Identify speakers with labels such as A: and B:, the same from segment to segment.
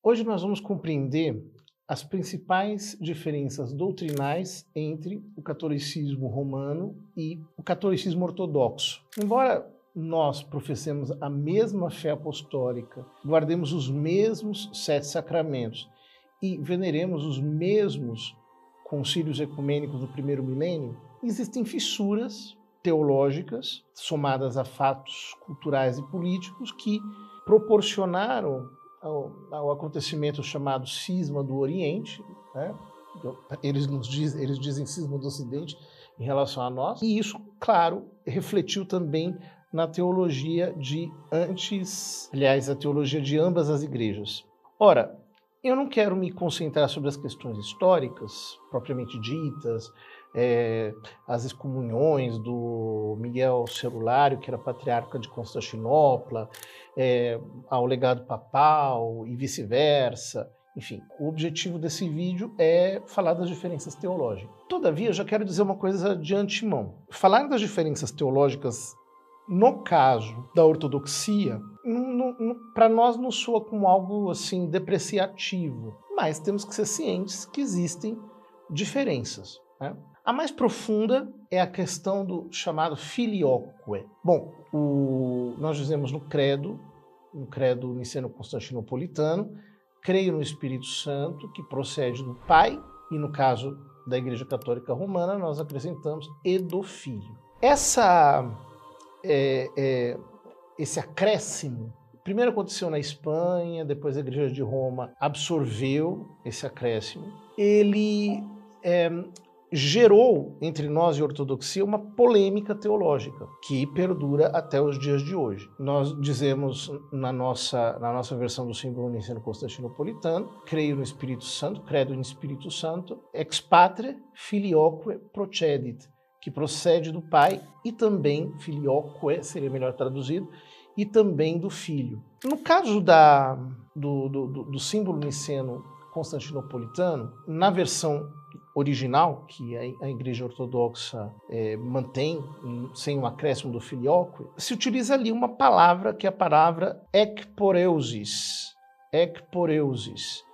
A: Hoje nós vamos compreender as principais diferenças doutrinais entre o catolicismo romano e o catolicismo ortodoxo. Embora nós professemos a mesma fé apostólica, guardemos os mesmos 7 sacramentos e veneremos os mesmos concílios ecumênicos do primeiro milênio, existem fissuras teológicas somadas a fatos culturais e políticos que proporcionaram ao acontecimento chamado cisma do Oriente, né? Eles dizem cisma do Ocidente em relação a nós, e isso, claro, refletiu também na teologia a teologia de ambas as igrejas. Ora, eu não quero me concentrar sobre as questões históricas, propriamente ditas, as excomunhões do Miguel Celulário, que era patriarca de Constantinopla, ao legado papal e vice-versa. Enfim, o objetivo desse vídeo é falar das diferenças teológicas. Todavia, eu já quero dizer uma coisa de antemão. Falar das diferenças teológicas, no caso da ortodoxia, para nós não soa como algo assim depreciativo, mas temos que ser cientes que existem diferenças, né? A mais profunda é a questão do chamado filioque. Bom, nós dizemos no credo niceno-constantinopolitano, creio no Espírito Santo, que procede do Pai, e no caso da Igreja Católica Romana, nós acrescentamos e do Filho. Esse acréscimo, primeiro aconteceu na Espanha, depois a Igreja de Roma absorveu esse acréscimo. Ele gerou entre nós e a ortodoxia uma polêmica teológica que perdura até os dias de hoje. Nós dizemos na nossa versão do símbolo niceno-constantinopolitano, creio no Espírito Santo, credo no Espírito Santo, ex patre filioque procedit, que procede do Pai, e também filioque, seria melhor traduzido, e também do Filho. No caso do símbolo niceno-constantinopolitano, na versão original, que a Igreja Ortodoxa mantém, sem o acréscimo do filioque, se utiliza ali uma palavra, que é a palavra ekporeusis,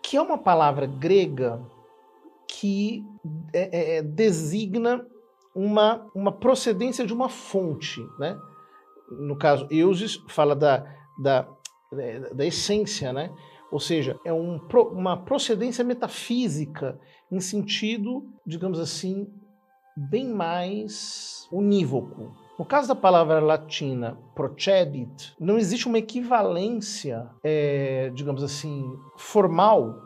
A: que é uma palavra grega que designa uma procedência de uma fonte, né? No caso, eusis fala da essência, né? Ou seja, é uma procedência metafísica em sentido, digamos assim, bem mais unívoco. No caso da palavra latina procedit, não existe uma equivalência, digamos assim, formal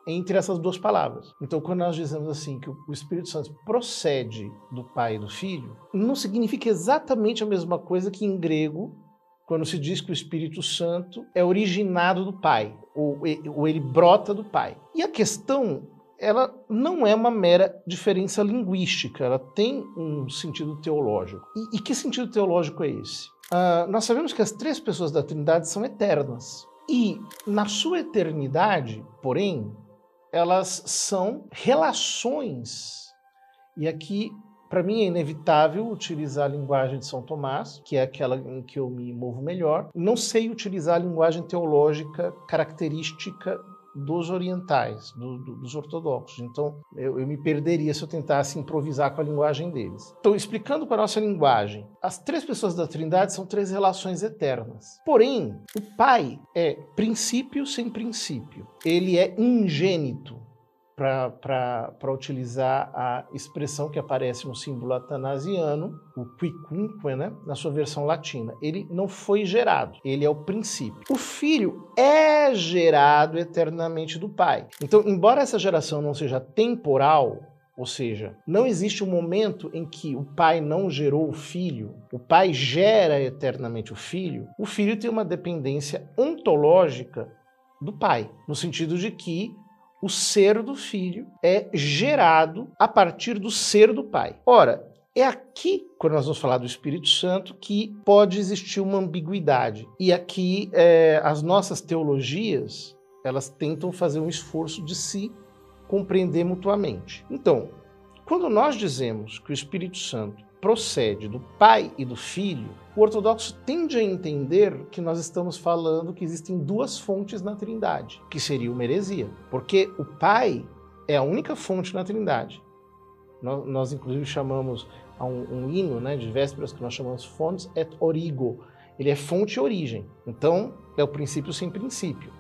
A: entre essas duas palavras. Então, quando nós dizemos assim que o Espírito Santo procede do Pai e do Filho, não significa exatamente a mesma coisa que em grego, quando se diz que o Espírito Santo é originado do Pai, ou ele brota do Pai. E a questão, ela não é uma mera diferença linguística, ela tem um sentido teológico. E que sentido teológico é esse? Nós sabemos que as 3 pessoas da Trindade são eternas. E, na sua eternidade, porém, elas são relações. E aqui, para mim, é inevitável utilizar a linguagem de São Tomás, que é aquela em que eu me movo melhor. Não sei utilizar a linguagem teológica característica dos orientais, dos ortodoxos. Então, eu me perderia se eu tentasse improvisar com a linguagem deles. Então, explicando para a nossa linguagem, as 3 pessoas da Trindade são 3 relações eternas. Porém, o Pai é princípio sem princípio. Ele é ingênito, para utilizar a expressão que aparece no símbolo atanasiano, o quicunque, né, na sua versão latina. Ele não foi gerado, ele é o princípio. O Filho é gerado eternamente do Pai. Então, embora essa geração não seja temporal, ou seja, não existe um momento em que o Pai não gerou o Filho, o Pai gera eternamente o Filho tem uma dependência ontológica do Pai, no sentido de que o ser do Filho é gerado a partir do ser do Pai. Ora, é aqui, quando nós vamos falar do Espírito Santo, que pode existir uma ambiguidade. E aqui as nossas teologias, elas tentam fazer um esforço de se compreender mutuamente. Então, quando nós dizemos que o Espírito Santo procede do Pai e do Filho, o ortodoxo tende a entender que nós estamos falando que existem duas fontes na Trindade, que seria uma heresia, porque o Pai é a única fonte na Trindade. Nós inclusive chamamos um hino, né, de vésperas que nós chamamos Fons et Origo. Ele é fonte e origem. Então, é o princípio sem princípio.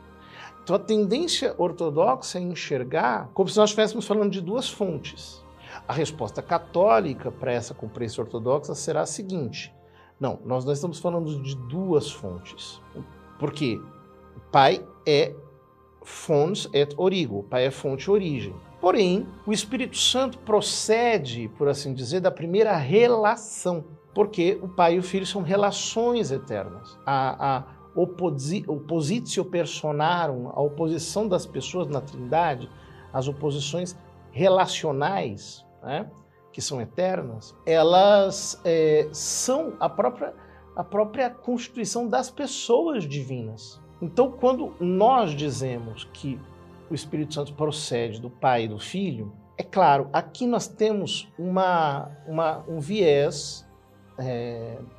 A: Então, a tendência ortodoxa é enxergar como se nós estivéssemos falando de duas fontes. A resposta católica para essa compreensão ortodoxa será a seguinte: não, nós não estamos falando de duas fontes. Por quê? O Pai é Fons et Origo, o Pai é fonte e origem. Porém, o Espírito Santo procede, por assim dizer, da primeira relação, porque o Pai e o Filho são relações eternas. A opositio personarum, a oposição das pessoas na Trindade, as oposições relacionais, né, que são eternas, elas são a própria constituição das pessoas divinas. Então, quando nós dizemos que o Espírito Santo procede do Pai e do Filho, é claro, aqui nós temos um viés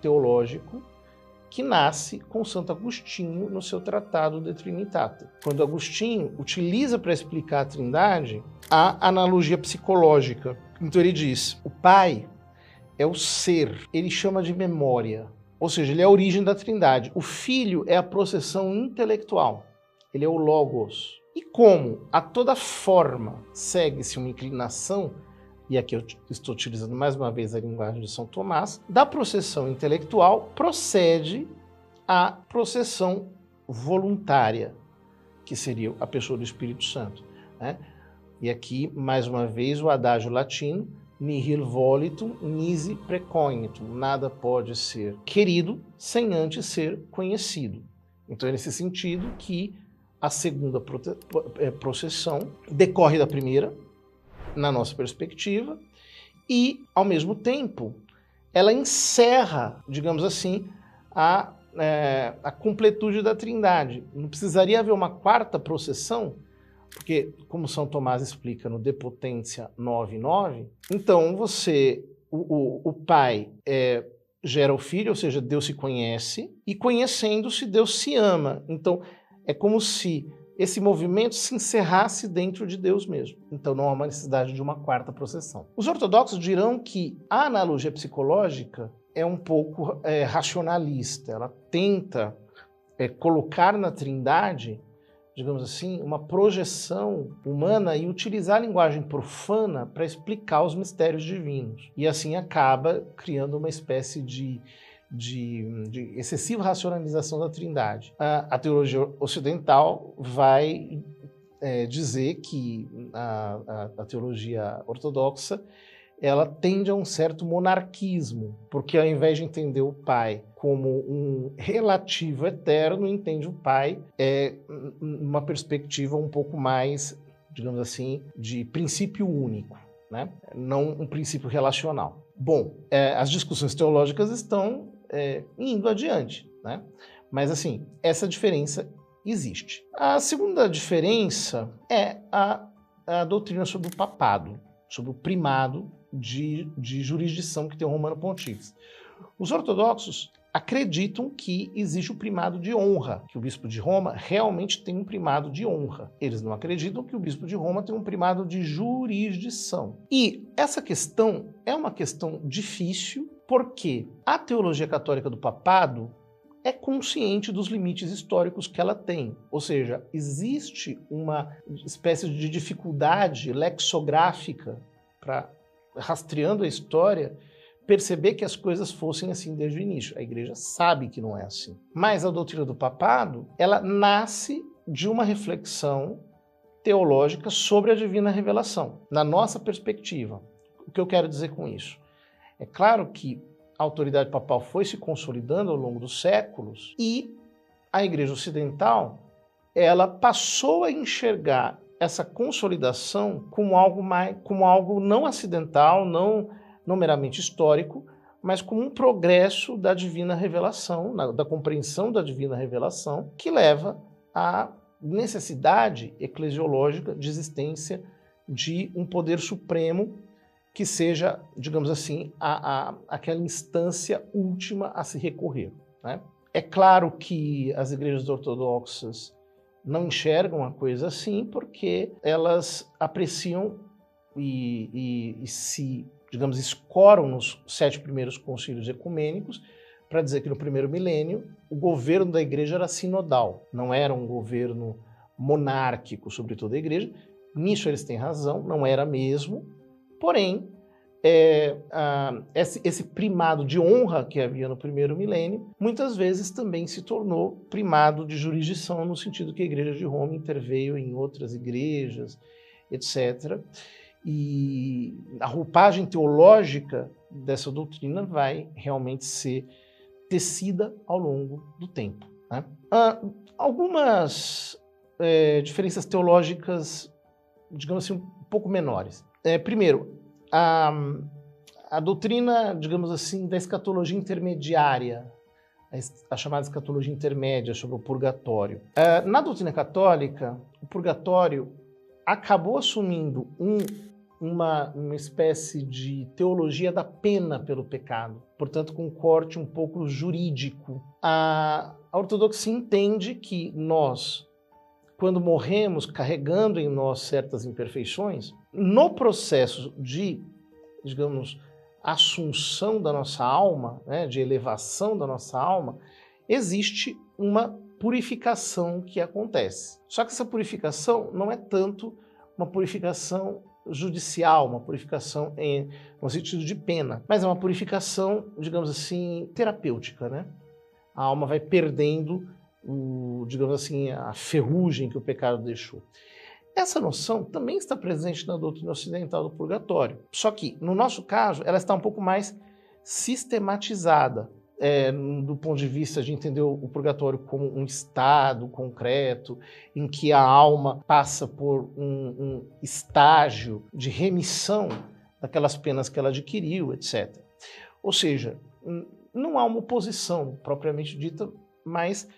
A: teológico que nasce com Santo Agostinho no seu Tratado de Trinitate. Quando Agostinho utiliza para explicar a Trindade a analogia psicológica. Então ele diz, o Pai é o ser, ele chama de memória, ou seja, ele é a origem da Trindade. O Filho é a processão intelectual, ele é o Logos. E como a toda forma segue-se uma inclinação, e aqui eu estou utilizando mais uma vez a linguagem de São Tomás, da processão intelectual procede a processão voluntária, que seria a pessoa do Espírito Santo, né? E aqui, mais uma vez, o adágio latino, nihil volitum, nisi precognitum, nada pode ser querido sem antes ser conhecido. Então é nesse sentido que a segunda processão decorre da primeira, na nossa perspectiva, e, ao mesmo tempo, ela encerra, digamos assim, a completude da Trindade. Não precisaria haver uma quarta processão, porque, como São Tomás explica no De Potência 9.9, então o Pai gera o Filho, ou seja, Deus se conhece, e conhecendo-se, Deus se ama. Então, é como se esse movimento se encerrasse dentro de Deus mesmo. Então não há uma necessidade de uma quarta processão. Os ortodoxos dirão que a analogia psicológica é um pouco racionalista. Ela tenta colocar na Trindade, digamos assim, uma projeção humana e utilizar a linguagem profana para explicar os mistérios divinos. E assim acaba criando uma espécie de excessiva racionalização da Trindade. A teologia ocidental vai dizer que a teologia ortodoxa ela tende a um certo monarquismo, porque ao invés de entender o Pai como um relativo eterno, entende o Pai uma perspectiva um pouco mais, digamos assim, de princípio único, né? Não um princípio relacional. Bom, as discussões teológicas estão indo adiante, né? Mas assim, essa diferença existe. A segunda diferença é a doutrina sobre o papado, sobre o primado de jurisdição que tem o Romano Pontífice. Os ortodoxos acreditam que existe o primado de honra, que o bispo de Roma realmente tem um primado de honra. Eles não acreditam que o bispo de Roma tem um primado de jurisdição. E essa questão é uma questão difícil, porque a teologia católica do papado é consciente dos limites históricos que ela tem. Ou seja, existe uma espécie de dificuldade lexográfica para, rastreando a história, perceber que as coisas fossem assim desde o início. A igreja sabe que não é assim. Mas a doutrina do papado, ela nasce de uma reflexão teológica sobre a divina revelação, na nossa perspectiva. O que eu quero dizer com isso? É claro que a autoridade papal foi se consolidando ao longo dos séculos e a Igreja Ocidental, ela passou a enxergar essa consolidação como algo não acidental, não meramente histórico, mas como um progresso da divina revelação, da compreensão da divina revelação, que leva à necessidade eclesiológica de existência de um poder supremo que seja, digamos assim, aquela instância última a se recorrer, né? É claro que as igrejas ortodoxas não enxergam a coisa assim, porque elas apreciam e se, digamos, escoram nos 7 primeiros concílios ecumênicos para dizer que no primeiro milênio o governo da igreja era sinodal, não era um governo monárquico sobre toda a igreja. Nisso eles têm razão, não era mesmo, porém, esse primado de honra que havia no primeiro milênio, muitas vezes também se tornou primado de jurisdição, no sentido que a Igreja de Roma interveio em outras igrejas, etc. E a roupagem teológica dessa doutrina vai realmente ser tecida ao longo do tempo, né? Algumas diferenças teológicas, digamos assim, um pouco menores. Primeiro, a doutrina, digamos assim, da escatologia intermediária, a chamada escatologia intermédia sobre o purgatório. Na doutrina católica, o purgatório acabou assumindo uma espécie de teologia da pena pelo pecado, portanto com um corte um pouco jurídico. A ortodoxia entende que nós, quando morremos carregando em nós certas imperfeições, no processo de, digamos, assunção da nossa alma, né, de elevação da nossa alma, existe uma purificação que acontece. Só que essa purificação não é tanto uma purificação judicial, uma purificação no sentido de pena, mas é uma purificação, digamos assim, terapêutica, né? A alma vai perdendo digamos assim, a ferrugem que o pecado deixou. Essa noção também está presente na doutrina ocidental do purgatório. Só que, no nosso caso, ela está um pouco mais sistematizada, do ponto de vista de entender o purgatório como um estado concreto, em que a alma passa por um estágio de remissão daquelas penas que ela adquiriu, etc. Ou seja, não há uma oposição propriamente dita, mas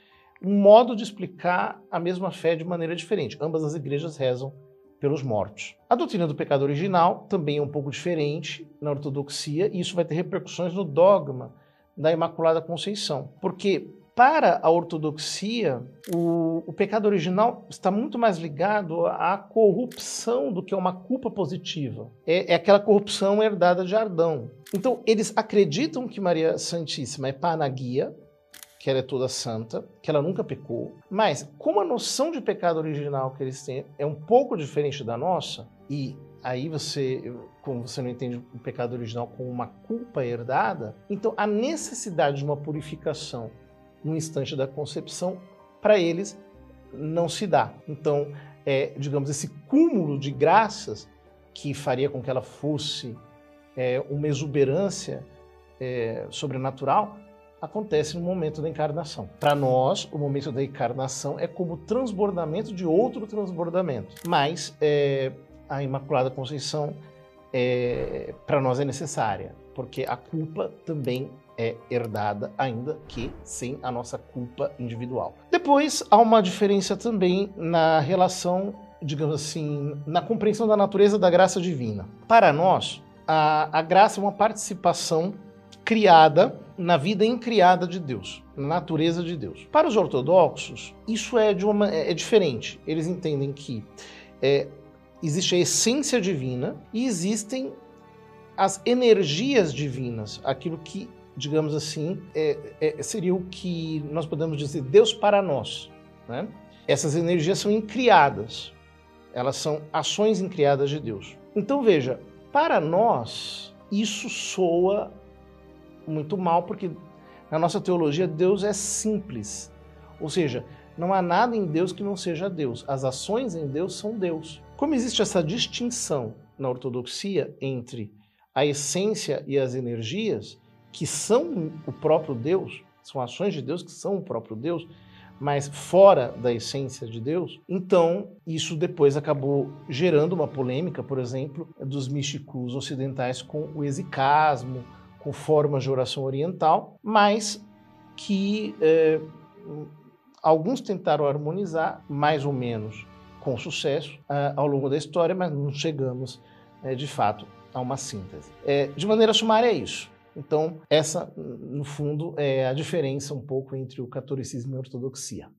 A: um modo de explicar a mesma fé de maneira diferente. Ambas as igrejas rezam pelos mortos. A doutrina do pecado original também é um pouco diferente na ortodoxia, e isso vai ter repercussões no dogma da Imaculada Conceição. Porque, para a ortodoxia, o pecado original está muito mais ligado à corrupção do que a uma culpa positiva. É aquela corrupção herdada de Adão. Então, eles acreditam que Maria Santíssima é Panagia, que ela é toda santa, que ela nunca pecou, mas como a noção de pecado original que eles têm é um pouco diferente da nossa, e aí como você não entende o pecado original como uma culpa herdada, então a necessidade de uma purificação no instante da concepção, para eles, não se dá. Então, digamos, esse cúmulo de graças que faria com que ela fosse uma exuberância sobrenatural, acontece no momento da encarnação. Para nós, o momento da encarnação é como o transbordamento de outro transbordamento. Mas a Imaculada Conceição, para nós, é necessária, porque a culpa também é herdada, ainda que sem a nossa culpa individual. Depois, há uma diferença também na relação, digamos assim, na compreensão da natureza da graça divina. Para nós, a graça é uma participação criada na vida incriada de Deus, na natureza de Deus. Para os ortodoxos, isso é diferente. Eles entendem que existe a essência divina e existem as energias divinas, aquilo que, digamos assim, seria o que nós podemos dizer Deus para nós, né? Essas energias são incriadas, elas são ações incriadas de Deus. Então veja, para nós isso soa muito mal, porque na nossa teologia Deus é simples, ou seja, não há nada em Deus que não seja Deus, as ações em Deus são Deus. Como existe essa distinção na ortodoxia entre a essência e as energias, que são o próprio Deus, são ações de Deus que são o próprio Deus, mas fora da essência de Deus, então isso depois acabou gerando uma polêmica, por exemplo, dos místicos ocidentais com o exicasmo, com formas de oração oriental, mas que alguns tentaram harmonizar, mais ou menos com sucesso, ao longo da história, mas não chegamos, de fato, há uma síntese. De maneira sumária é isso. Então, essa, no fundo, é a diferença um pouco entre o catolicismo e a ortodoxia.